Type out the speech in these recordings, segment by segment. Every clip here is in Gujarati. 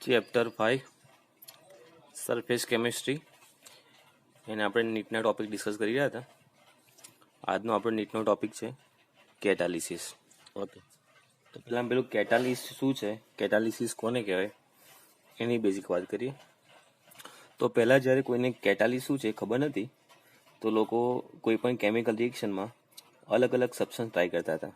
ચેપ્ટર 5 સરફેસ કેમિસ્ટ્રી એને આપણે નીટના ટોપિક ડિસ્કસ કરી રહ્યા હતા. આજનો આપણો નીટનો ટોપિક છે કેટાલિસિસ. ઓકે, તો પહેલાં પેલું કેટાલિસ શું છે, કેટાલિસિસ કોને કહેવાય એની બેઝિક વાત કરીએ. તો પહેલાં જ્યારે કોઈને કેટાલિસ શું છે ખબર નથી, તો લોકો કોઈ પણ કેમિકલ રિએક્શનમાં અલગ અલગ સબસ્ટન્સ ટ્રાય કરતા હતા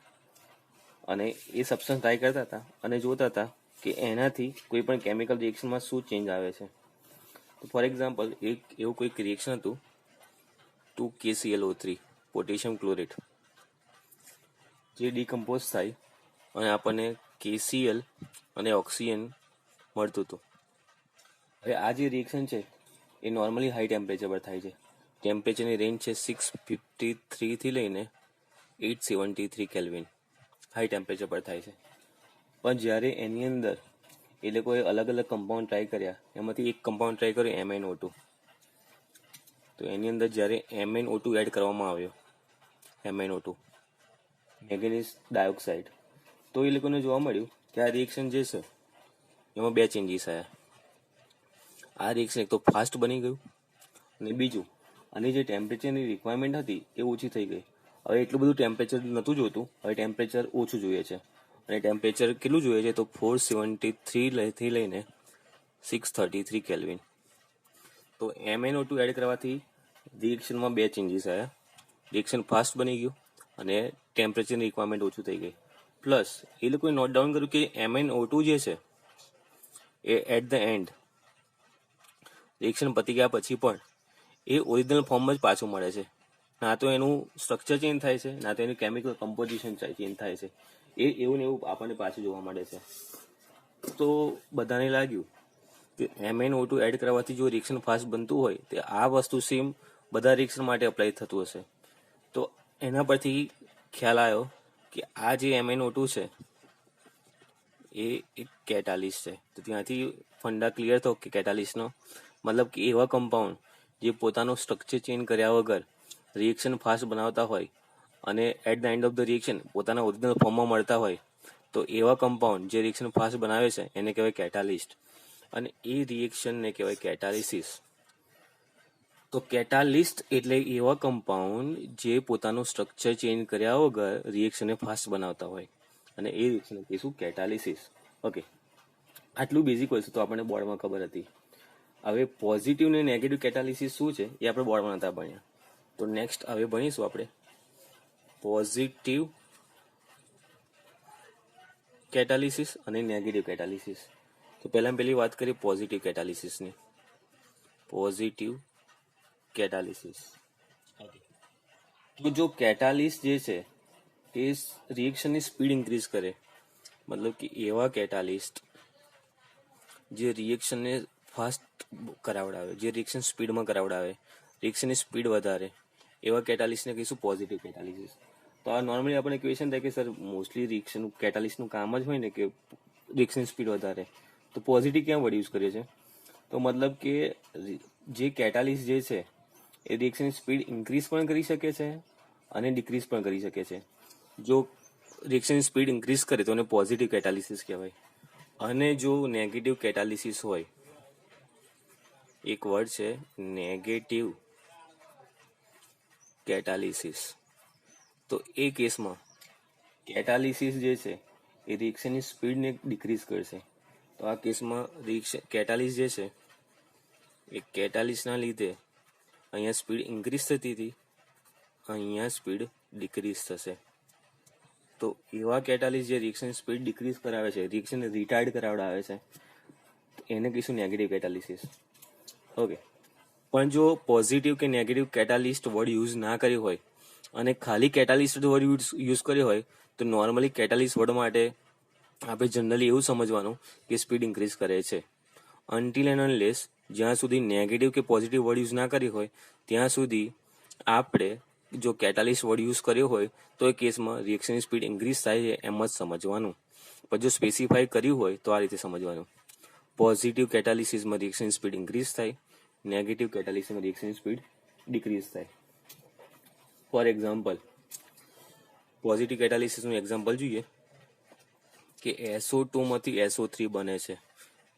અને એ સબસ્ટન્સ ટ્રાય કરતા હતા અને જોતા હતા કે એનાથી કોઈ પણ કેમિકલ રિએક્શનમાં શું ચેન્જ આવે છે. તો ફોર એક્ઝામ્પલ એક એવું કોઈક રિએક્શન હતું 2KClO3 પોટેશિયમ ક્લોરેટ, જે ડિકમ્પોઝ થાય અને આપણને KCl અને ઓક્સિજન મળતું હતું. હવે આ જે રિએક્શન છે એ નોર્મલી હાઈ ટેમ્પરેચર પર થાય છે. ટેમ્પરેચરની રેન્જ છે 653 થી લઈને 873 કેલ્વિન, હાઈ ટેમ્પરેચર પર થાય છે. પણ જ્યારે એની અંદર એ લોકોએ અલગ અલગ કમ્પાઉન્ડ ટ્રાય કર્યા, એમાંથી એક કમ્પાઉન્ડ ટ્રાય કર્યો MnO2. તો એની અંદર જ્યારે MnO2 એડ કરવામાં આવ્યો, MnO2 મેંગેનીઝ ડાયોક્સાઇડ, તો એ લોકોને જોવા મળ્યું કે આ રિએક્શન જે છે એમાં બે ચેન્જીસ આવ્યા. આ રિએક્શન એક તો ફાસ્ટ બની ગયું અને બીજું આની જે ટેમ્પરેચરની રિક્વાયરમેન્ટ હતી એ ઓછી થઈ ગઈ. હવે એટલું બધું ટેમ્પરેચર નહોતું જોતું, હવે ટેમ્પરેચર ઓછું જોઈએ છે. અને ટેમ્પરેચર કેટલું જોઈએ છે તો 473 થી લઈને 633 કેલ્વિન. તો MnO2 એડ કરવાથી રિએક્શનમાં બે ચેન્જીસ આવ્યા. રિએક્શન ફાસ્ટ બની ગયું અને ટેમ્પરેચરની રિક્વાયરમેન્ટ ઓછું થઈ ગઈ. પ્લસ એ લોકોએ નોટ ડાઉન કર્યું કે MnO2 જે છે A at the and reaction પતી ગયા પછી પણ એ ઓરિજિનલ ફોર્મમાં જ પાછું મળે છે. ના તો એનું સ્ટ્રક્ચર ચેન્જ થાય છે, ના તો એનું કેમિકલ કમ્પોઝિશન ચેન્જ થાય છે. એ એવું ને એવું આપણને પાછું જોવા મળે છે. તો બધાને લાગ્યું કે MnO2 એડ કરવાથી જો રિએક્શન ફાસ્ટ બનતું હોય તો આ વસ્તુ સેમ બધા રિએક્શન માટે અપ્લાય થતું હશે. તો એના પરથી ખ્યાલ આવ્યો કે આ જે MnO2 છે એ એક કેટાલિસ છે. તો ત્યાંથી ફંડા ક્લિયર થયો કે કેટાલિસનો મતલબ કે એવા કમ્પાઉન્ડ જે પોતાનું સ્ટ્રક્ચર ચેન્જ કર્યા વગર રિએક્શન ફાસ્ટ બનાવતા હોય અને at the end of the reaction પોતાના ઓરિજિનલ ફોર્મમાં મળતા હોય, તો એવા કમ્પાઉન્ડ જે રિએક્શન ફાસ્ટ બનાવે છે એને કહેવાય કેટાલિસ્ટ, અને એ રિએક્શનને કહેવાય કેટાલિસિસ. તો કેટાલિસ્ટ એટલે એવા કમ્પાઉન્ડ જે પોતાનું સ્ટ્રક્ચર ચેન્જ કર્યા વગર રિએક્શનને ફાસ્ટ બનાવતા હોય, અને એ રિએક્શન કહીશું કેટાલિસિસ. ઓકે, આટલું બેઝિક વસ્તુ તો આપણને બોર્ડમાં ખબર હતી. હવે પોઝિટિવ ને નેગેટિવ કેટાલિસિસ શું છે એ આપણે બોર્ડમાં નતા ભણ્યા. તો નેક્સ્ટ હવે ભણીશું આપણે પોઝિટિવ કેટાલિસિસ અને નેગેટિવ કેટાલિસિસ. તો પહેલી વાત કરીએ પોઝિટિવ કેટાલિસિસની. પોઝિટિવ કેટાલિસિસ. તો જો કેટાલિસ જે છે એ રિએક્શનની સ્પીડ ઇન્ક્રીઝ કરે, મતલબ કે એવા કેટાલિસ્ટ જે રિએક્શનને ફાસ્ટ કરાવડાવે, જે રિએક્શન સ્પીડમાં કરાવડાવે, રિએક્શનની સ્પીડ વધારે, એવા કેટાલિસ્ટને કહીશું પોઝિટિવ કેટાલિસિસ. તો આ નોર્મલી આપણે ક્વેશ્ચન થાય કે સર મોસ્ટલી રિએક્શન કેટાલિસ્ટનું કામ જ હોય ને કે રિએક્શન સ્પીડ વધારે, તો પોઝિટિવ ક્યાં વર્ડ યુઝ કરીએ છીએ? તો મતલબ કે જે કેટાલિસ્ટ જે છે એ રિએક્શનની સ્પીડ ઇન્ક્રીઝ પણ કરી શકે છે અને ડિક્રીઝ પણ કરી શકે છે. જો રિએક્શનની સ્પીડ ઇન્ક્રીઝ કરે તો એને પોઝિટિવ કેટાલિસિસ કહેવાય. અને જો નેગેટિવ કેટાલિસિસ હોય, એક વર્ડ છે નેગેટિવ કેટાલિસિસ, તો એ કેસમાં કેટાલિસિસ જે છે એ રિએક્શનની સ્પીડને ડિક્રીઝ કરશે. તો આ કેસમાં કેટાલિસ જે છે એ કેટાલિસના લીધે અહીંયા સ્પીડ ઇન્ક્રીઝ થતી હતી, અહીંયા સ્પીડ ડિક્રીઝ થશે. તો એવા કેટાલિસ જે રિએક્શન સ્પીડ ડિક્રીઝ કરાવે છે, રિએક્શનને રિટાર્ડ કરાવડાવે છે, એને કહીશું નેગેટિવ કેટાલિસિસ. ઓકે, પણ જો પોઝિટિવ કે નેગેટિવ કેટાલિસ્ટ વર્ડ યુઝ ના કર્યો હોય અને ખાલી કેટાલિસ્ટ વર્ડ યુઝ કર્યો હોય, તો નોર્મલી કેટાલિસ્ટ વર્ડ માટે આપણે જનરલી એવું સમજવાનું કે સ્પીડ ઇન્ક્રીઝ કરે છે. અનટિલ એન્ડ અનલેસ જ્યાં સુધી નેગેટિવ કે પોઝિટિવ વર્ડ યુઝ ના કર્યો હોય ત્યાં સુધી આપણે જો કેટાલિસ્ટ વર્ડ યુઝ કર્યો હોય તો એ કેસમાં રિએક્શનની સ્પીડ ઇન્ક્રીઝ થાય છે એમ જ સમજવાનું. પણ જો સ્પેસિફાઈ કર્યું હોય તો આ રીતે સમજવાનું. પોઝિટિવ કેટાલિસિસમાં રિએક્શનની સ્પીડ ઇન્ક્રીઝ થાય, નેગેટિવ કેટાલિસિસમાં રિએક્શનની સ્પીડ ડિક્રીઝ થાય. ફોર એક્ઝામ્પલ, પોઝિટિવ કેટાલિસિસનું એક્ઝામ્પલ જોઈએ કે SO2 માંથી SO3 બને છે.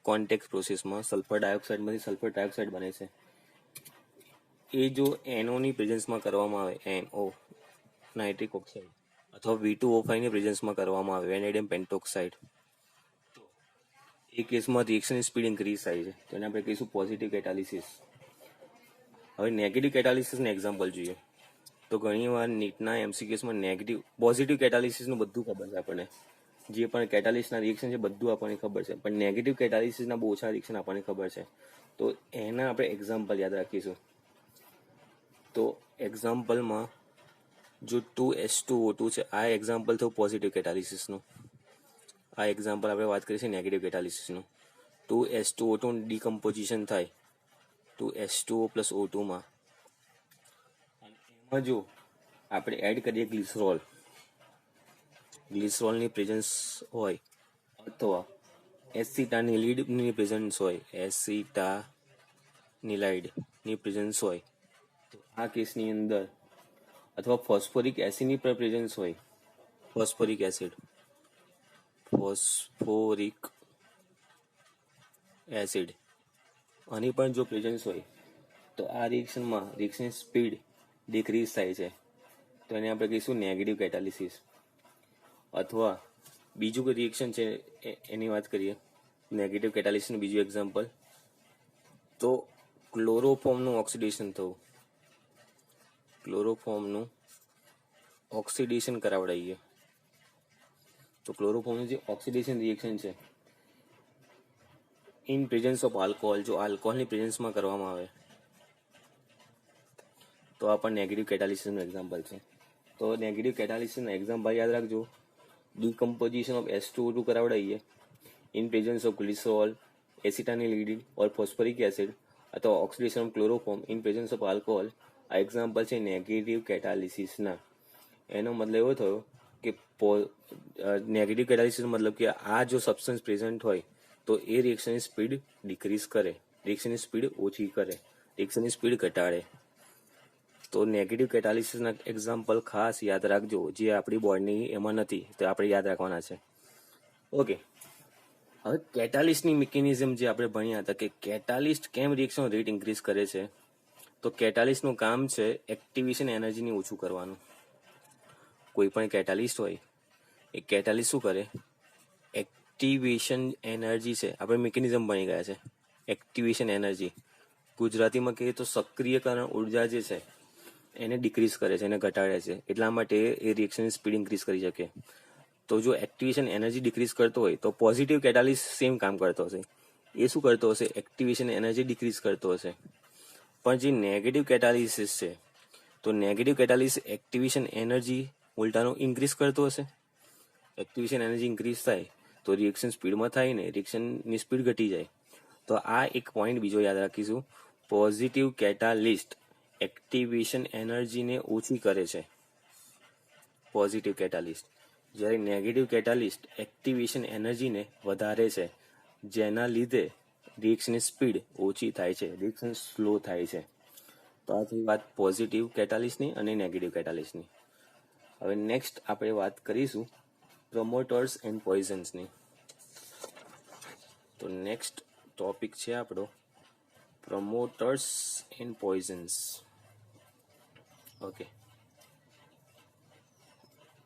કોન્ટેક્ટ પ્રોસેસમાં સલ્ફર ડાયોક્સાઇડમાંથી સલ્ફર ડાયોક્સાઇડ બને છે. એ જો NO ની પ્રેઝન્સમાં કરવામાં આવે, NO નાઇટ્રિક ઓક્સાઇડ, અથવા V2O5 ની પ્રેઝન્સમાં કરવામાં આવે, વેનેડિયમ પેન્ટોક્સાઇડ, એ કેસમાં રિએક્શન સ્પીડ ઇન્ક્રીઝ થાય છે. તેને આપણે કહીશું પોઝિટિવ કેટાલિસિસ. હવે નેગેટિવ કેટાલિસિસનું એક્ઝામ્પલ જોઈએ તો ઘણી વાર નીટના MCQsમાં પોઝિટિવ કેટાલિસિસનું બધું ખબર છે આપણને, જે પણ કેટાલિસ્ટના રિએક્શન છે બધું આપણને ખબર છે, પણ નેગેટિવ કેટાલિસિસના બહુ ઓછા રિએક્શન આપણને ખબર છે. તો એના આપણે એક્ઝામ્પલ યાદ રાખીશું. તો એક્ઝામ્પલમાં જો 2H2O2 છે, આ એક્ઝામ્પલ થયું પોઝિટિવ કેટાલિસિસનું. આ એક્ઝામ્પલ આપણે વાત કરીશું નેગેટિવ કેટાલિસિસનું. 2H2O2 ડિકમ્પોઝિશન થાય 2H2O પ્લસ O2 માં, એમાં જો આપણે એડ કરીએ ગ્લિસરોલની પ્રેઝન્સ હોય અથવા એસિટાનિલીડની પ્રેઝન્સ હોય, એસિટાનિલાઇડની પ્રેઝન્સ હોય, તો આ કેસની અંદર અથવા ફોસ્ફોરિક એસિડની પણ પ્રેઝન્સ હોય, ફોસ્ફોરિક એસિડ આની પણ જો પ્રેઝન્સ હોય તો આ રિએક્શનમાં રિએક્શન સ્પીડ ડિક્રીઝ થાય છે. તો એને આપણે કહીશું નેગેટિવ કેટાલિસિસ. અથવા બીજું કોઈ રિએક્શન છે એની વાત કરીએ નેગેટિવ કેટાલિસિસનું બીજું એક્ઝામ્પલ, તો ક્લોરોફોર્મનું ઓક્સિડેશન થવું. ક્લોરોફોર્મનું ઓક્સિડેશન કરાવડાવીએ તો ક્લોરોફોર્મનું જે ઓક્સિડેશન રિએક્શન છે ઇન પ્રેઝન્સ ઓફ આલ્કોહોલ, જો આલ્કોહોલની પ્રેઝન્સમાં કરવામાં આવે તો આ પણ નેગેટિવ કેટાલિસિસનું એક્ઝામ્પલ છે. તો નેગેટિવ કેટાલિસિસનું એક્ઝામ્પલ યાદ રાખજો. ડિકમ્પોઝિશન ઓફ H2O2 કરાવડાવીએ in presence of glycerol, acetanilide or phosphoric acid, અથવા oxidation of chloroform in presence of alcohol, આ એક્ઝામ્પલ છે નેગેટિવ કેટાલિસિસના. એનો મતલબ એવો થયો કે નેગેટિવ કેટાલિસિસ મતલબ કે આ જો સબસ્ટન્સ પ્રેઝન્ટ હોય તો એ રિએક્શનની સ્પીડ ડિક્રીઝ કરે, રિએક્શનની સ્પીડ ઓછી કરે, રિએક્શનની સ્પીડ ઘટાડે. તો નેગેટિવ કેટાલિસિસના એક્ઝામ્પલ ખાસ યાદ રાખજો, જે આપણી બોર્ડની એમાં નથી તો આપણે યાદ રાખવાના છે. ઓકે, હવે કેટાલિસ્ટની મિકેનિઝમ જે આપણે ભણ્યા હતા કે કેટાલિસ્ટ કેમ રિએક્શન રેટ ઇન્ક્રીઝ કરે છે, તો કેટાલિસ્ટનું કામ છે એક્ટિવેશન એનર્જીને ઓછું કરવાનું. કોઈ પણ કેટાલિસ્ટ હોય એ કેટાલિસ્ટ શું કરે, એક્ટિવેશન એનર્જી છે, આપણે મિકેનિઝમ ભણી ગયા છે. એક્ટિવેશન એનર્જી ગુજરાતીમાં કહીએ તો સક્રિયકરણ ઉર્જા જે છે એને ડિક્રીઝ કરે છે, એને ઘટાડે છે, એટલા માટે એ રિએક્શનની સ્પીડ ઇન્ક્રીઝ કરી શકે. તો જો એક્ટિવેશન એનર્જી ડિક્રીઝ કરતો હોય તો પોઝિટિવ કેટાલિસ્ટ સેમ કામ કરતો હશે. એ શું કરતો હશે, એક્ટિવેશન એનર્જી ડિક્રીઝ કરતો હશે. પણ જે નેગેટિવ કેટાલિસિસ છે તો નેગેટિવ કેટાલિસિસ એક્ટિવેશન એનર્જી ઉલટાનું ઇન્ક્રીઝ કરતો હશે. એક્ટિવેશન એનર્જી ઇન્ક્રીઝ થાય તો રિએક્શન સ્પીડમાં થાય ને, રિએક્શનની સ્પીડ ઘટી જાય. તો આ એક પોઈન્ટ બીજો યાદ રાખીશું, પોઝિટિવ કેટાલિસ્ટ એક્ટિવેશન એનર્જીને ઓછી કરે છે, પોઝિટિવ કેટાલિસ્ટ, જ્યારે નેગેટિવ કેટાલિસ્ટ એક્ટિવેશન એનર્જીને વધારે છે, જેના લીધે રિએક્શનની સ્પીડ ઓછી થાય છે, રિએક્શન સ્લો થાય છે. તો આ થઈ વાત પોઝિટિવ કેટાલિસ્ટની અને નેગેટિવ કેટાલિસ્ટની. હવે નેક્સ્ટ આપણે વાત કરીશું પ્રમોટર્સ એન્ડ પોઈઝન્સની. તો નેક્સ્ટ ટોપિક છે આપણો પ્રમોટર્સ એન્ડ પોઈઝન્સ. ઓકે,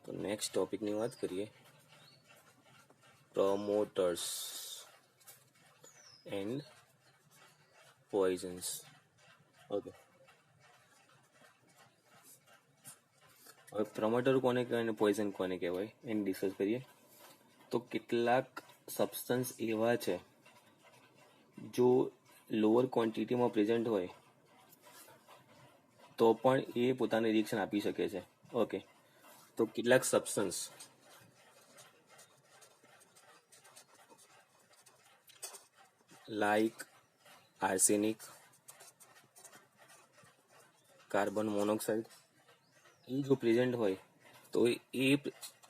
તો નેક્સ્ટ ટોપિકની વાત કરીએ પ્રમોટર્સ એન્ડ પોઈઝન્સ. ઓકે, હવે પ્રમોટર કોને કહેવાય અને પોઈઝન કોને કહેવાય એને ડિસ્કસ કરીએ. તો કેટલાક સબસ્ટન્સ એવા છે જો લોઅર ક્વોન્ટિટીમાં પ્રેઝન્ટ હોય તો પણ એ પોતાની રિએક્શન આપી શકે છે. ઓકે, તો કેટલાક substance like arsenic, carbon monoxide, એ જો પ્રેઝન્ટ હોય તો એ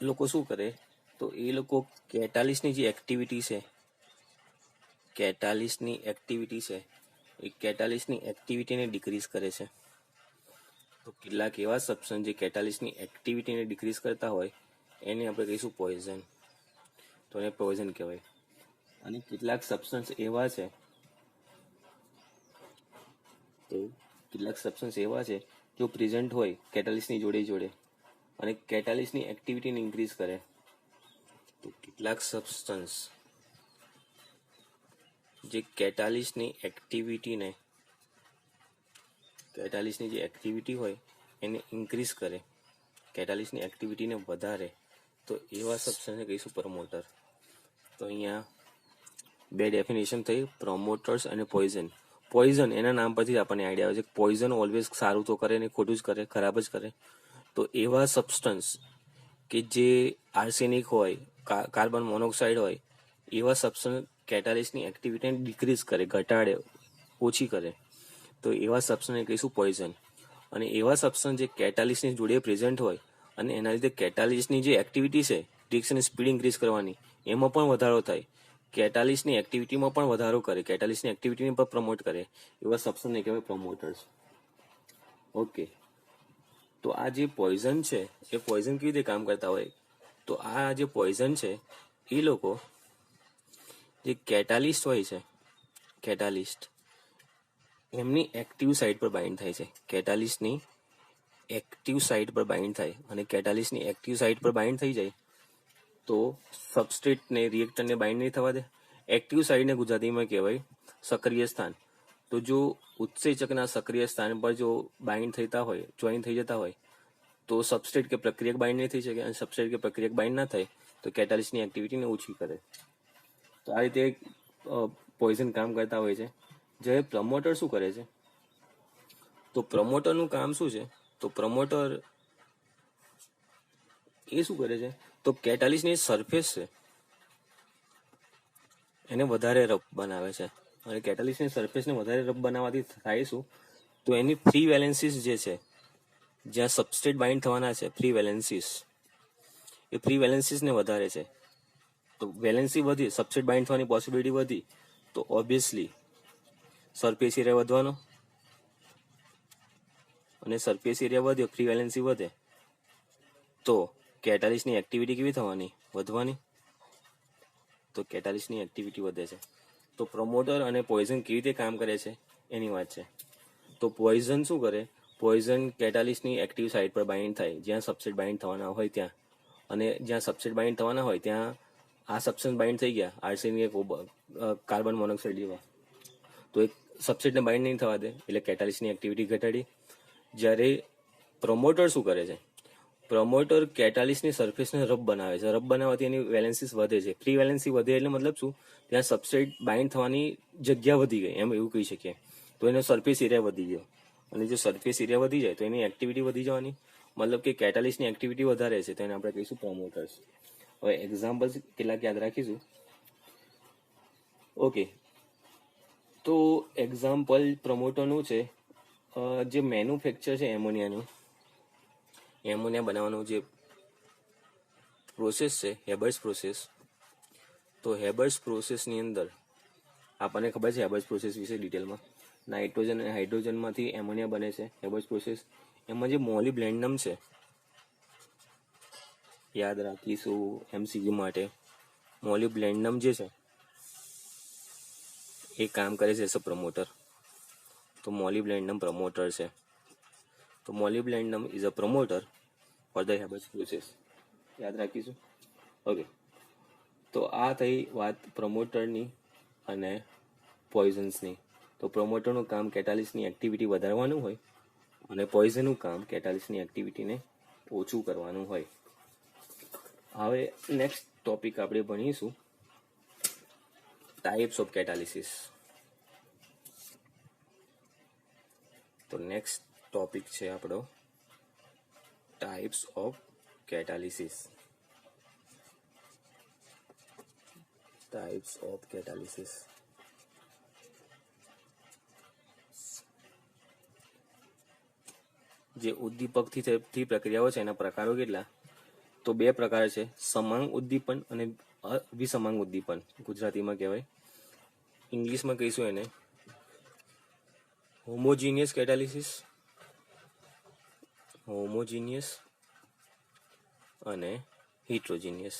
લોકો શું કરે, તો એ લોકો કેટાલિસ્ટની જે એક્ટિવિટી છે, કેટાલિસ્ટની એક્ટિવિટીને ડિક્રીઝ કરે છે. તો કેટલાક એવા સબસ્ટન્સ જે કેટાલિસ્ટની એક્ટિવિટીને ડિક્રીઝ કરતા હોય એને આપણે કહીશું પોઈઝન. તો એને પોઈઝન કહેવાય. અને કેટલાક સબસ્ટન્સ એવા છે જો પ્રેઝન્ટ હોય કેટાલિસ્ટની જોડે અને કેટાલિસ્ટની એક્ટિવિટીને ઇન્ક્રીઝ કરે. તો કેટલાક સબસ્ટન્સ જે કેટાલિસ્ટની જે એક્ટિવિટી હોય એને ઇન્ક્રીઝ કરે, કેટાલિસ્ટની એક્ટિવિટીને વધારે, તો એવા સબસ્ટન્સને કહીશું પ્રમોટર. તો અહીંયા બે ડેફિનેશન થઈ, પ્રમોટર્સ અને પોઈઝન. પોઈઝન એના નામ પરથી આપણને આઈડિયા આવે છે. પોઈઝન ઓલવેઝ સારું તો કરે ને ખોટું જ કરે, ખરાબ જ કરે. તો એવા સબસ્ટન્સ કે જે આર્સેનિક હોય, કાર્બન મોનોક્સાઇડ હોય, એવા સબસ્ટન્સ કેટાલિસ્ટની એક્ટિવિટીને ડિક્રીઝ કરે, ઘટાડે, ઓછી કરે, તો એવા સબસ્ટન્સને કહીશું પોઈઝન. અને એવા સબસ્ટન્સ જે કેટાલિસ્ટની જોડે પ્રેઝન્ટ હોય અને એના લીધે કેટાલિસ્ટની જે એક્ટિવિટી છે રિએક્શનની સ્પીડ ઇન્ક્રીઝ કરવાની, એમાં પણ વધારો થાય, કેટાલિસ્ટની એક્ટિવિટીમાં પણ વધારો કરે, કેટાલિસ્ટની એક્ટિવિટીને પણ પ્રમોટ કરે, એવા સબસ્ટન્સને કહેવાય પ્રમોટર્સ. ઓકે, તો આ જે પોઈઝન છે એ પોઈઝન કેવી રીતે કામ કરતા હોય? તો આ જે પોઈઝન છે એ લોકો જે કેટાલિસ્ટ હોય છે, કેટાલિસ્ટ એમની એક્ટિવ સાઇટ પર બાઇન્ડ થાય છે. કેટાલિસ્ટની એક્ટિવ સાઇટ પર બાઇન્ડ થાય અને કેટાલિસ્ટની એક્ટિવ સાઇટ પર બાઇન્ડ થઈ જાય તો સબસ્ટ્રેટને રિએક્ટરને બાઇન્ડ નહીં થવા દે. એક્ટિવ સાઇટને ગુજરાતીમાં કહેવાય સક્રિય સ્થાન. તો જો ઉત્સેચકના સક્રિય સ્થાન પર જો બાઇન્ડ થતા હોય, જોઈન થઈ જતા હોય, તો સબસ્ટ્રેટ કે પ્રક્રિયક બાઇન્ડ નહીં થઈ શકે, અને સબસ્ટ્રેટ કે પ્રક્રિયક બાઇન્ડ ના થાય તો કેટાલિસ્ટની એક્ટિવિટીને ઓછી કરે. તો આ રીતે પોઈઝન કામ કરતા હોય છે. જ્યારે પ્રમોટર શું કરે છે? તો પ્રમોટરનું કામ શું છે? તો પ્રમોટર એ શું કરે છે? તો કેટાલિસ્ટની સરફેસ છે એને વધારે રફ બનાવે છે. અને કેટાલિસ્ટની સરફેસને વધારે રફ બનાવવાથી થાય શું? તો એની ફ્રી વેલેન્સીસ જે છે, જ્યાં સબસ્ટ્રેટ બાઇન્ડ થવાના છે, ફ્રી વેલેન્સીસ, એ ફ્રી વેલેન્સીસને વધારે છે. તો વેલેન્સી વધી, સબસ્ટ્રેટ બાઇન્ડ થવાની પોસિબિલિટી વધી, તો ઓબ્વિયસલી સરફેસ એરિયા વધવાનો, અને સરફેસ એરિયા વધ્યો, ફ્રી વેલેન્સી વધે, તો કેટાલિસ્ટની એક્ટિવિટી કેવી થવાની? વધવાની. તો કેટાલિસ્ટની એક્ટિવિટી વધે છે. તો પ્રમોટર અને પોઈઝન કેવી રીતે કામ કરે છે એની વાત છે. તો પોઈઝન શું કરે? પોઈઝન કેટાલિસ્ટની એક્ટિવ સાઇટ પર બાઇન્ડ થાય, જ્યાં સબસ્ટ્રેટ બાઇન્ડ થવાના હોય ત્યાં, અને જ્યાં સબસ્ટ્રેટ બાઇન્ડ થવાના હોય ત્યાં આ સબસ્ટન્સ બાઇન્ડ થઈ ગયા, આર્સેનિક, કાર્બન મોનોક્સાઇડ જેવા, તો એક સબસ્ટ્રેટને બાઇન્ડ નહીં થવા દે, એટલે કેટાલિસ્ટની એક્ટિવિટી ઘટાડી. જ્યારે પ્રમોટર શું કરે છે? પ્રમોટર કેટાલિસ્ટની સરફેસને રફ બનાવે છે. રફ બનાવવાથી એની વેલેન્સીસ વધે છે. ફ્રી વેલેન્સી વધે એટલે મતલબ શું? ત્યાં સબસ્ટ્રેટ બાઇન્ડ થવાની જગ્યા વધી ગઈ, એમ એવું કહી શકીએ. તો એનો સરફેસ એરિયા વધી ગયો, અને જો સરફેસ એરિયા વધી જાય તો એની એક્ટિવિટી વધી જવાની, મતલબ કે કેટાલિસ્ટની એક્ટિવિટી વધારે છે, તો એને આપણે કહીશું પ્રમોટર્સ. હવે એક્ઝામ્પલ્સ કેટલાક યાદ રાખીશું. ઓકે, તો એક્ઝામ્પલ પ્રમોટરનું છે, જે મેન્યુફેક્ચર છે એમોનિયાનું, એમોનિયા બનાવવાનું જે પ્રોસેસ છે, હેબર્સ પ્રોસેસ. તો હેબર્સ પ્રોસેસની અંદર આપણને ખબર છે હેબર્સ પ્રોસેસ વિશે ડિટેલમાં. નાઇટ્રોજન અને હાઇડ્રોજનમાંથી એમોનિયા બને છે, હેબર્સ પ્રોસેસ. એમાં જે મોલિબ્લેન્ડમ છે, યાદ રાખીશું એમસીક્યુ માટે. મોલિબ્લેન્ડમ જે છે એ કામ કરે છે એઝ અ પ્રમોટર. તો મોલિબ્લેન્ડમ પ્રમોટર છે. તો molybdenum is a promoter for the Haber's process. યાદ રાખીશું. ઓકે, તો આ થઈ વાત પ્રમોટરની અને પોઈઝન્સની. તો પ્રમોટરનું કામ કેટાલિસ્ટની એક્ટિવિટી વધારવાનું હોય, અને પોઈઝનનું કામ કેટાલિસ્ટની એક્ટિવિટીને ઓછું કરવાનું હોય. હવે નેક્સ્ટ ટોપિક આપણે ભણીશું ટાઈપ્સ ઓફ કેટાલિસિસ. તો નેક્સ્ટ ટોપિક છે આપણો types of catalysis. Types of catalysis. જે ઉદ્દીપકથી થતી પ્રક્રિયાઓ છે એના પ્રકારો કેટલા? તો બે પ્રકાર છે, સમાંગ ઉદ્દીપન અને વિસમાંગ ઉદ્દીપન, ગુજરાતીમાં કહેવાય. ઇંગ્લિશમાં કહીશું એને હોમોજીનિયસ કેટાલિસિસ, હોમોજીનિયસ અને હિટ્રોજીનિયસ.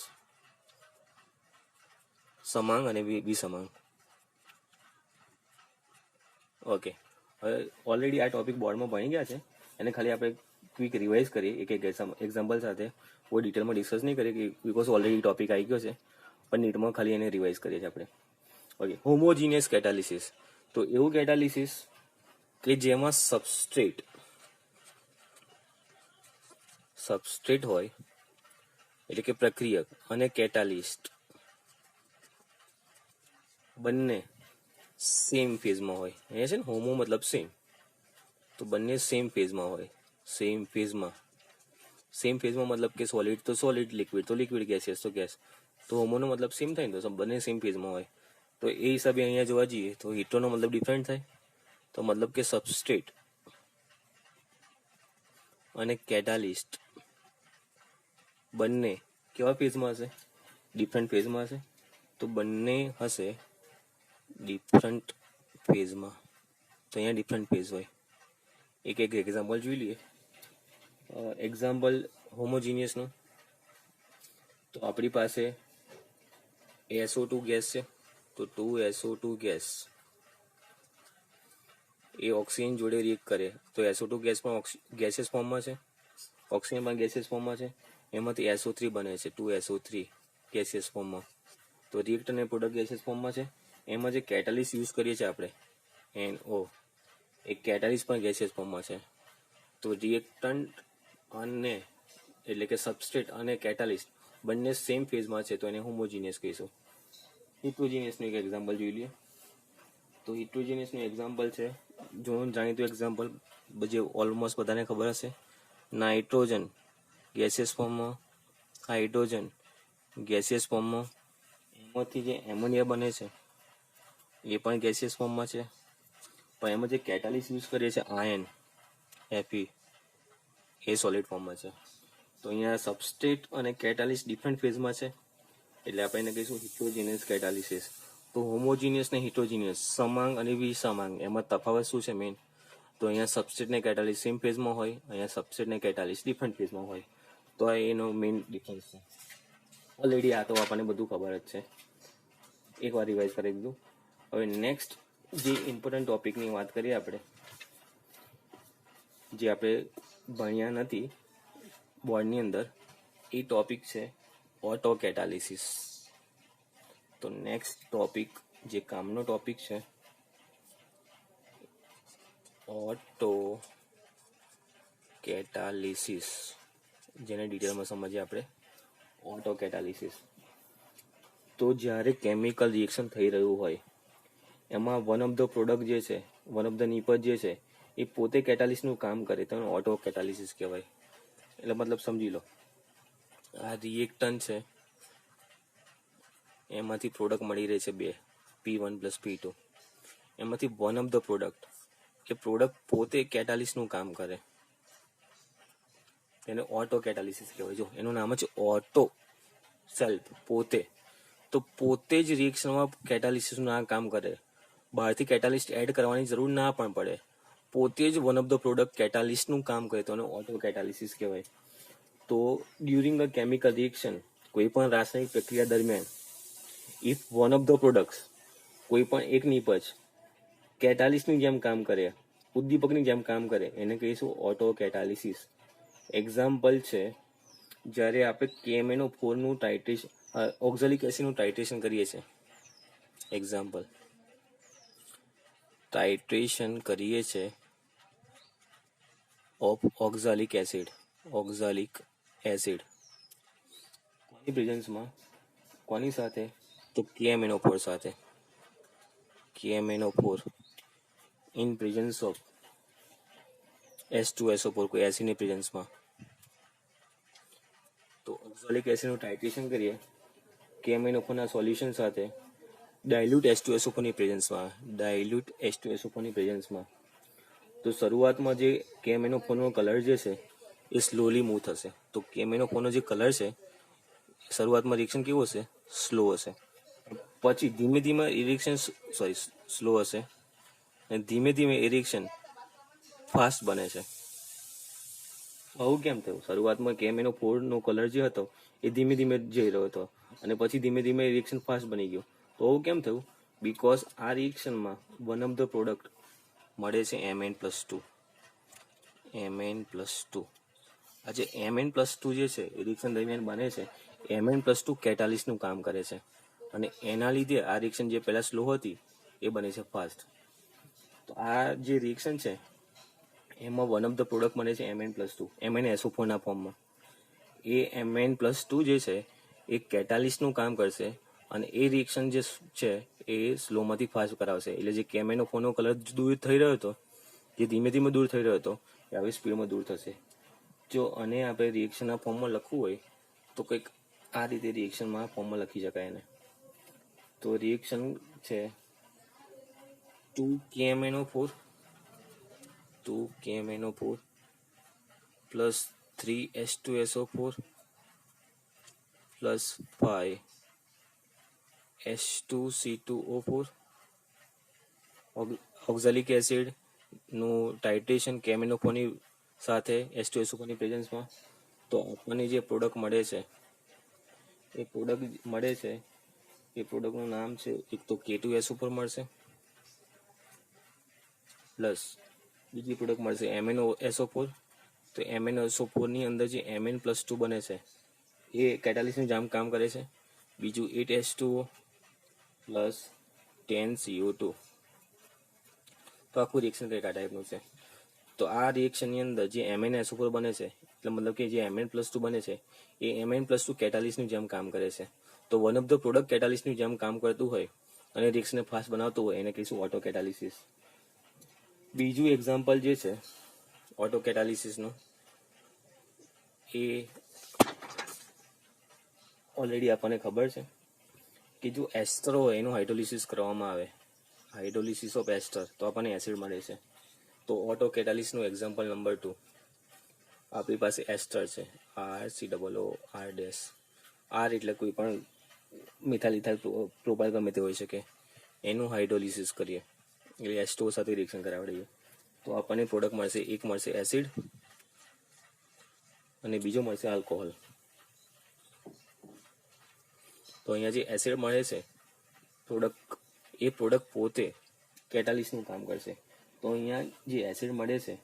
સમાંગ અને વિસમાંગ. ઓકે, હવે ઓલરેડી આ ટોપિક બોર્ડમાં ભણી ગયા છે, એને ખાલી આપણે ક્વિક રિવાઇઝ કરીએ એક એક એક્ઝામ્પલ સાથે. બહુ ડિટેલમાં ડિસ્કસ નહીં કરીએ બિકોઝ ઓલરેડી ટોપિક આવી ગયો છે, પણ નીટમાં ખાલી એને રિવાઇઝ કરીએ છીએ આપણે. Okay, homogeneous catalysis. તો એવું કેટાલિસિસ કે જેમાં સબસ્ટ્રેટ હોય એટલે કે પ્રક્રિયક અને કેટાલિસ્ટ બંને સેમ ફેઝમાં હોય. અહીંયા છે ને હોમો મતલબ સેમ, તો બંને સેમ ફેઝમાં હોય. સેમ ફેઝમાં મતલબ કે સોલિડ તો સોલિડ, લિક્વિડ તો લિક્વિડ, ગેસિયસ તો ગેસ. તો હોમોનો મતલબ સેમ થાય ને, તો બંને સેમ ફેઝમાં હોય. તો એ હિસાબે અહીંયા જોવા જઈએ તો હિટરોનો મતલબ ડિફરન્ટ થાય. તો મતલબ કે સબસ્ટ્રેટ અને કેટાલિસ્ટ બંને કેવા ફેઝમાં હશે? ડિફરન્ટ ફેઝમાં હશે. તો બંને હશે ડિફરન્ટ ફેઝમાં. તો અહીંયા ડિફરન્ટ ફેઝ હોય. એક એક એક્ઝામ્પલ જોઈ લઈએ. એક્ઝામ્પલ હોમોજીનિયસનું, તો આપણી પાસે SO2 ગેસ છે. તો 2SO2 ગેસ એ ઓક્સિજન જોડે રિએક્ટ કરે તો SO2 ગેસ પણ ગેસિયસ ફોર્મમાં છે, ઓક્સિજન પણ ગેસિયસ ફોર્મમાં છે. એમાંથી SO3 બને છે, 2SO3 ગેસિયસ ફોર્મમાં. તો રિએક્ટ અને પ્રોડક્ટ ગેસિયસ ફોર્મમાં છે. એમાં જે કેટાલિસ્ટ યુઝ કરીએ છીએ આપણે NO, એ કેટાલિસ્ટ પણ ગેસિયસ ફોર્મમાં છે. તો રિએક્ટન્ટ અને એટલે કે સબસ્ટ્રેટ અને કેટાલિસ્ટ બંને સેમ ફેઝમાં છે, તો એને હોમોજીનિયસ કહીશું. હિટ્રોજીનિયસનું એક એક્ઝામ્પલ જોઈ લઈએ. તો હિટ્રોજીનિયસનું એક્ઝામ્પલ છે, જોવાનું જાણીતું એક્ઝામ્પલ જે ઓલમોસ્ટ બધાને ખબર હશે. નાઇટ્રોજન ગેસિયસ ફોર્મમાં, હાઇડ્રોજન ગેસિયસ ફોર્મમાં. એમાંથી જે એમોનિયા બને છે એ પણ ગેસિયસ ફોર્મમાં છે. પણ એમાં જે કેટાલિસ્ટ યુઝ કરીએ છીએ આયન Fe, એ સોલિડ ફોર્મમાં છે. તો અહીંયા સબસ્ટ્રેટ અને કેટાલિસ્ટ ડિફરન્ટ ફેઝમાં છે, એટલે આપણે એને કહીશું હિટ્રોજીનિયસ કેટાલિસિસ. તો હોમોજીનિયસ ને હિટ્રોજીનિયસ, સમાંગ અને વિસમાંગ, એમાં તફાવત શું છે મેઇન? તો અહીંયા સબસ્ટ્રેટ ને કેટાલિસ્ટ સેમ ફેઝમાં હોય, અહીંયા સબસ્ટ્રેટ ને કેટાલિસ્ટ ડિફરન્ટ ફેઝમાં હોય. તો આ એનો મેઇન ડિફરન્સ છે. ઓલરેડી આ તો આપણને બધું ખબર જ છે, એકવાર રિવાઇઝ કરી દીધું. હવે નેક્સ્ટ જે ઇમ્પોર્ટન્ટ ટોપિકની વાત કરીએ આપણે, જે આપણે ભણ્યા નથી બોર્ડની અંદર, એ ટોપિક છે ઓટો કેટાલિસિસ. તો નેક્સ્ટ ટોપિક જે કામનો ટોપિક છે ઓટો કેટાલિસિસ, જેને ડિટેલમાં સમજીએ આપણે. ઓટો કેટાલિસિસ તો જ્યારે કેમિકલ રિએક્શન થઈ રહ્યું હોય એમાં વન ઓફ ધ પ્રોડક્ટ જે છે, વન ઓફ ધ નિપજ જે છે, એ પોતે કેટાલિસ્ટનું કામ કરે તો ઓટો કેટાલિસિસ કહેવાય. એટલે મતલબ સમજી લો, આ રિએક્ટન્ટ છે, એમાંથી પ્રોડક્ટ મળી રહે છે 2, P1 + P2. એમાંથી one of the product, A product પોતે કેટાલિસ્ટનું કામ કરે, એને ઓટો કેટાલિસિસ કહેવાય. જો એનું નામ છે ઓટો, સેલ્ફ, પોતે. તો પોતે જ રિએક્શનમાં કેટાલિસિસનું આ કામ કરે, બહારથી કેટાલિસ્ટ એડ કરવાની જરૂર ના પણ પડે, પોતે જ વન ઓફ ધ પ્રોડક્ટ કેટાલિસ્ટનું કામ કરે તો એને ઓટો કેટાલિસિસ કહેવાય. તો ડ્યુરિંગ અ કેમિકલ રિએક્શન, કોઈ પણ રાસાયણિક પ્રક્રિયા દરમિયાન, if one of the products, કોઈ પણ એક નિપજ કેટાલિસ્ટની જેમ કામ કરે, ઉદ્દીપકની જેમ કામ કરે, એને કહીશું ઓટો કેટાલિસિસ. એક્ઝામ્પલ છે જ્યારે આપણે KMnO4 નું ટાઇટ્રેશન, ઓક્ઝાલિક એસિડનું ટાઇટ્રેશન કરીએ છીએ. એક્ઝામ્પલ, ટાઇટ્રેશન કરીએ છીએ ઓફ ઓક્ઝાલિક એસિડ, કોની પ્રેઝન્સમાં, કોની સાથે? તો KMnO4 સાથે. KMnO4 in presence of H2SO4, કોઈ એસિડની પ્રેઝન્સમાં. તો ઓક્ઝાલિક એસિડનું ટાઇટ્રેશન કરીએ KMnO4 ના સોલ્યુશન સાથે ડાયલ્યુટ H2SO4 ની પ્રેઝન્સમાં. તો શરૂઆતમાં જે KMnO4 નો કલર જે છે એ સ્લોલી મૂવ થશે. તો KMnO4 નો જે કલર છે શરૂઆતમાં રિએક્શન કેવું હશે? સ્લો હશે. પછી ધીમે ધીમે સ્લો હશે અને ધીમે ધીમે રિએક્શન ફાસ્ટ બને છે. આવું કેમ થયું? શરૂઆતમાં KMnO4 નો કલર જે હતો એ ધીમે ધીમે જઈ રહ્યો હતો અને પછી ધીમે ધીમે રિએક્શન ફાસ્ટ બની ગયું. તો કેમ થયું? બીકોઝ આ રિએક્શનમાં વન ઓફ ધ પ્રોડક્ટ મળે છે Mn+2. Mn+2 આ જે Mn+2 જે છે એ રિએક્શન દરમિયાન બને છે, Mn+2 કેટાલિસ્ટનું કામ કરે છે અને એના લીધે આ રિએક્શન જે પહેલા સ્લો હતી એ બને છે ફાસ્ટ. તો આ જે રિએક્શન છે એમાં વન ઓફ ધ પ્રોડક્ટ મળે છે Mn+2 MnSO4 ના ફોર્મમાં. એ Mn+2 જે છે એ કેટાલિસ્ટનું કામ કરશે અને એ રિએક્શન જે છે એ સ્લોમાંથી ફાસ્ટ કરાવશે. એટલે જે MnO4 નો કલર દૂર થઈ રહ્યો હતો, જે ધીમે ધીમે દૂર થઈ રહ્યો હતો, એ આવી સ્પીડમાં દૂર થશે. જો અને આપણે રિએક્શનના ફોર્મમાં લખવું હોય તો કંઈક આ રીતે રિએક્શનમાં ફોર્મમાં લખી શકાય એને. તો રિએક્શન છે 2KMnO4 plus 3H2SO4 plus 5H2C2O4 oxalic એસિડનું ટાઇટ્રેશન KMnO4 ની સાથે H2SO4 ની પ્રેઝન્સમાં. તો આપણને જે પ્રોડક્ટ મળે છે એ પ્રોડક્ટનું નામ છે, એક તો K2SO4 મળશે પ્લસ બીજી પ્રોડક્ટ મળશે MnSO4. તો MnSO4 ની અંદર જે Mn+2 બને છે એ કેટાલિસ્ટનું કામ કરે છે. બીજું 8H2O પ્લસ 10CO2. તો આખું રિએક્શન કંઈક આ ટાઈપનું છે. તો આ રિએક્શનની અંદર જે MnSO4 બને છે, એટલે મતલબ કે જે Mn+2 બને છે એ Mn+2 કેટાલિસ્ટનું જેમ કામ કરે છે. તો વન ઓફ ધ પ્રોડક્ટ કેટાલિસ્ટનું જેમ કામ કરતું હોય અને રિએક્શનને ફાસ્ટ બનાવતું હોય એને કહીશું ઓટો કેટાલિસિસ. બીજું એક્ઝામ્પલ જે છે ઓટો કેટાલિસિસનું એ ઓલરેડી આપણને ખબર છે કે જો એસ્ટર હોય એનું હાઇડ્રોલિસિસ કરવામાં આવે, હાઇડ્રોલિસિસ ઓફ એસ્ટર, તો આપણને એસિડ મળે છે. તો ઓટો કેટાલિસનું એક્ઝામ્પલ નંબર 2, આપણી પાસે એસ્ટર છે RCOOR'. R એટલે કોઈ પણ મિથાઇલ ઇથાઇલ પ્રોપાઇલ ગમે તે હોઈ શકે, એનું હાઇડ્રોલિસિસ કરીએ એટલે H2O સાથે રિએક્શન કરાવડીએ તો આપણને પ્રોડક્ટ મળશે, એક મળશે એસિડ અને બીજો મળશે આલ્કોહોલ. તો અહીંયા જે એસિડ મળે છે એ પ્રોડક્ટ પોતે કેટાલિસ્ટનું કામ કરશે. તો અહીંયા જે એસિડ મળે છે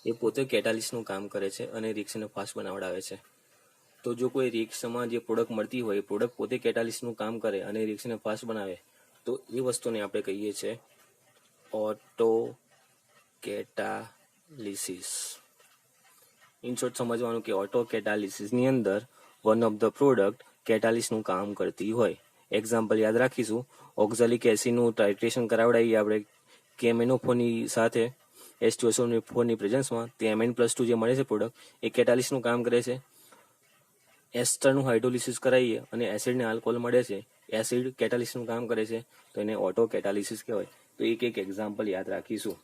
એ પોતે કેટાલિસ્ટનું કામ કરે છે અને રિએક્શનને ફાસ્ટ બનાવડાવે છે. તો જો કોઈ રિએક્શનમાં જે પ્રોડક્ટ મળતી હોય એ પ્રોડક્ટ પોતે કેટાલિસ્ટનું કામ કરે અને રિએક્શનને ફાસ્ટ બનાવે તો એ વસ્તુને આપણે કહીએ છીએ ઓટો કેટાલિસિસ. ઇન શોર્ટ સમજવાનું કે ઓટો કેટાલિસિસની અંદર વન ઓફ ધ પ્રોડક્ટ કેટાલિસ્ટનું કામ કરતી હોય. એક્ઝામ્પલ યાદ રાખીશું, ઓક્ઝાલિક એસિડનું ટાઇટ્રેશન કરાવડાવીએ આપણે KMnO4 ની સાથે H2SO4 ની પ્રેઝન્સમાં, તે Mn+2 જે મળે છે પ્રોડક્ટ એ કેટાલિસ્ટનું કામ કરે છે. એસ્ટરનું હાઇડ્રોલિસિસ કરાવીએ અને એસિડને આલ્કોહોલ મળે છે, એસિડ કેટાલિસ્ટનું કામ કરે છે, તો એને ઓટો કેટાલિસિસ કહેવાય. તો એક એક્ઝામ્પલ યાદ રાખીશું.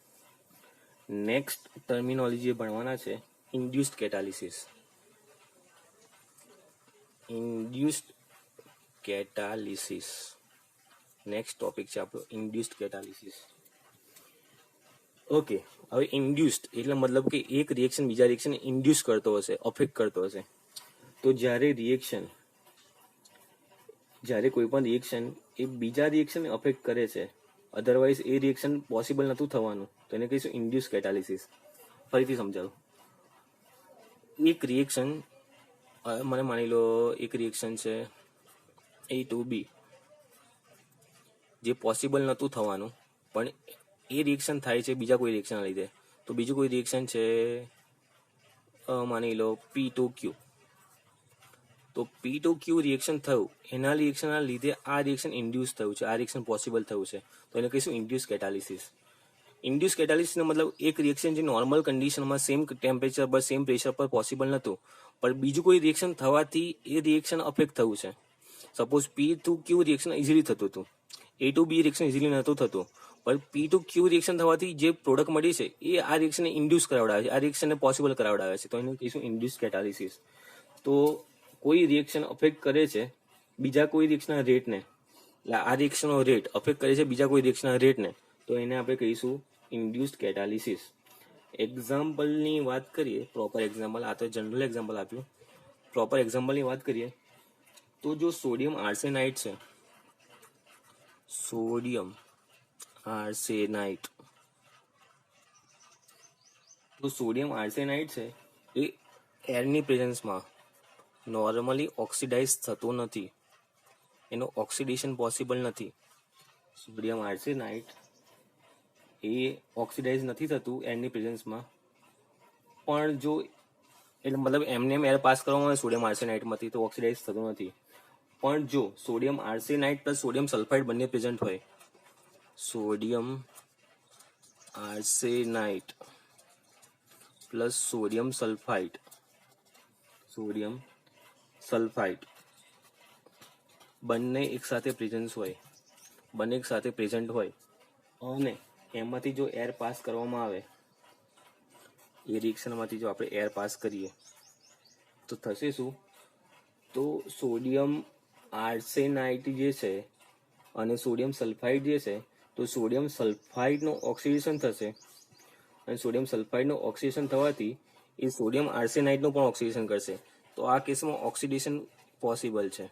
નેક્સ્ટ ટર્મિનોલોજી ભણવાના છે ઇન્ડ્યુસ્ડ કેટાલિસિસ. ઇન્ડ્યુસ્ડ કેટાલિસિસ નેક્સ્ટ ટોપિક છે આપણો, ઇન્ડ્યુસ્ડ કેટાલિસિસ. ઓકે, હવે ઇન્ડ્યુસ્ડ એટલે મતલબ કે એક રિએક્શન બીજા રિએક્શનને ઇન્ડ્યુસ કરતો હશે, અફેક્ટ કરતો હશે. તો જ્યારે કોઈ પણ રિએક્શન એ બીજા રિએક્શનને અફેક્ટ કરે છે, અધરવાઇઝ એ રિએક્શન પોસિબલ નહોતું થવાનું, તો એને કહીશું ઇન્ડ્યુસ કેટાલિસિસ. ફરીથી સમજાવું. એક રિએક્શન, મને માની લો એક રિએક્શન છે A2B જે પોસિબલ નહોતું થવાનું, પણ એ રિએક્શન થાય છે બીજા કોઈ રિએક્શનના લીધે. તો બીજું કોઈ રિએક્શન છે માની લો P2Q. તો P2Q રિએક્શન થયું, એના રિએક્શનના લીધે આ રિએક્શન ઇન્ડ્યુસ થયું છે, આ રિએક્શન પોસિબલ થયું છે, તો એને કહીશું ઇન્ડ્યુસ કેટાલિસિસ. ઇન્ડ્યુસ કેટાલિસિસનો મતલબ એક રિએક્શન જે નોર્મલ કન્ડિશનમાં સેમ ટેમ્પરેચર પર સેમ પ્રેશર પર પોસિબલ નહોતું, પણ બીજું કોઈ રિએક્શન થવાથી એ રિએક્શન અફેક્ટ થયું છે. સપોઝ P2Q રિએક્શન ઇઝીલી થતું હતું, A2B રિએક્શન ઇઝીલી નહોતું થતું, પણ P2Q રિએક્શન થવાથી જે પ્રોડક્ટ મળી છે એ આ રિએક્શનને ઇન્ડ્યુસ કરાવડાવે છે, આ રિએક્શનને પોસિબલ કરાવડાવે છે, તો એને કહીશું ઇન્ડ્યુસ કેટાલિસિસ. તો કોઈ રિએક્શન અફેક્ટ કરે છે બીજા કોઈ રિએક્શનના રેટને, આ રિએક્શનનો રેટ અફેક્ટ કરે છે બીજા કોઈ રિએક્શનના રેટને, તો એને આપણે કહીશું ઇન્ડ્યુસ્ડ કેટાલિસિસ. એક્ઝામ્પલની વાત કરીએ, પ્રોપર એક્ઝામ્પલ, આ તો જનરલ એક્ઝામ્પલ આપ્યું, પ્રોપર એક્ઝામ્પલની વાત કરીએ તો જો સોડિયમ આર્સેનાઇડ છે સોડિયમ આર્સેનાઇટ. તો સોડિયમ આર્સેનાઇટ છે એ એરની પ્રેઝન્સમાં નોર્મલી ઓક્સિડાઇઝ થતો નથી, એનું ઓક્સિડેશન પોસિબલ નથી. સોડિયમ આર્સેનાઇટ એ ઓક્સિડાઇઝ નથી થતું એરની પ્રેઝન્સમાં, પણ જો એટલે મતલબ એમને એર પાસ કરવામાં આવે સોડિયમ આર્સેનાઇટમાંથી તો ઓક્સિડાઇઝ થતું નથી. પણ જો sodium arsenite plus sodium sulphide બંને પ્રેઝન્ટ હોય, sodium arsenite plus sodium sulphide બંને એક સાથે પ્રેઝન્ટ હોય અને એમાંથી જો એર પાસ કરવામાં આવે, એ રિએક્શનમાંથી જો આપણે એર પાસ કરીએ તો થશે શું? તો સોડિયમ આર્સેનાઇટ જે છે અને સોડિયમ સલ્ફાઇડ જે છે, તો સોડિયમ સલ્ફાઇડનું ઓક્સિડેશન થશે અને સોડિયમ સલ્ફાઇડનું ઓક્સિડેશન થવાથી એ સોડિયમ આર્સેનાઇટનું પણ ઓક્સિડેશન કરશે. તો આ કેસમાં ઓક્સિડેશન પોસિબલ છે.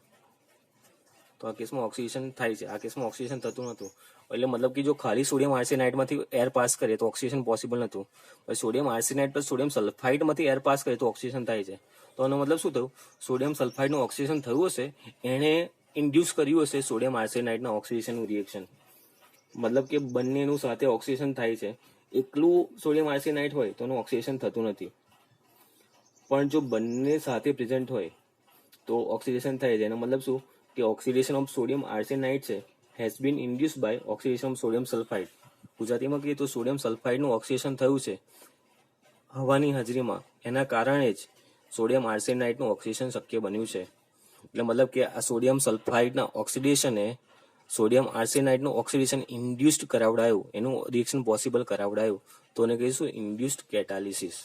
તો આ કેસમાં ઓક્સિડેશન થાય છે, આ કેસમાં ઓક્સિડેશન થતું નહોતું. એટલે મતલબ કે જો ખાલી સોડિયમ આર્સેનાઇટમાંથી એર પાસ કરે તો ઓક્સિડેશન પોસિબલ નહોતું, પછી સોડિયમ આર્સેનાઇટ પ્લસ સોડિયમ સલ્ફાઇડમાંથી એર પાસ કરે તો ઓક્સિડેશન થાય છે. તો આનો મતલબ શું થયું? સોડિયમ સલ્ફાઇડનું ઓક્સિડેશન થયું હશે, એણે ઇન્ડ્યુસ કર્યું હશે સોડિયમ આર્સેનાઇટના ઓક્સિડેશનનું રિએક્શન. મતલબ કે બંનેનું સાથે ઓક્સિડેશન થાય છે. એકલું સોડિયમ આર્સેનાઇટ હોય તો એનું ઓક્સિડેશન થતું નથી, પણ જો બંને સાથે પ્રેઝન્ટ હોય તો ઓક્સિડેશન થાય છે. એનો મતલબ શું કે ઓક્સિડેશન ઓફ સોડિયમ આર્સેનાઇટ છે has been induce by oxidation of sodium sulphide. ગુજરાતીમાં કહીએ તો સોડિયમ સલ્ફાઇડનું ઓક્સિડેશન થયું છે હવાની હાજરીમાં, એના કારણે જ સોડિયમ આર્સેનાઇટનું ઓક્સિડેશન શક્ય બન્યું છે. એટલે મતલબ કે આ સોડિયમ સલ્ફાઇડના ઓક્સિડેશને સોડિયમ આર્સેનાઇટનું ઓક્સિડેશન ઇન્ડ્યુસ્ડ કરાવડાયું, એનું રિએક્શન પોસિબલ કરાવડાયું, તો એને કહીશું ઇન્ડ્યુસ્ડ કેટાલિસિસ.